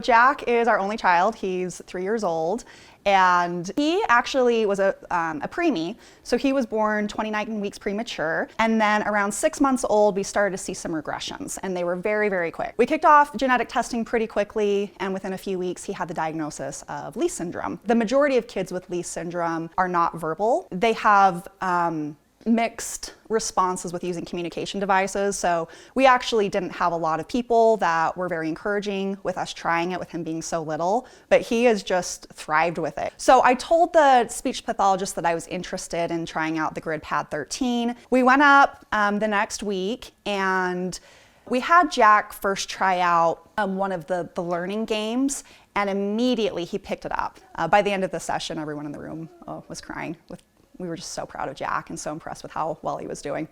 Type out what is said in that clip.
Jack is our only child. He's 3 years old. And he actually was a preemie, so he was born 29 weeks premature. And then around 6 months old, we started to see some regressions, and they were very, very quick. We kicked off genetic testing pretty quickly, and within a few weeks, he had the diagnosis of Leigh syndrome. The majority of kids with Leigh syndrome are not verbal. They have mixed responses with using communication devices. So we actually didn't have a lot of people that were very encouraging with us trying it with him being so little, but he has just thrived with it. So I told the speech pathologist that I was interested in trying out the GridPad 13. We went up the next week and we had Jack first try out one of the learning games, and immediately he picked it up. By the end of the session, everyone in the room was crying. We were just so proud of Jack and so impressed with how well he was doing.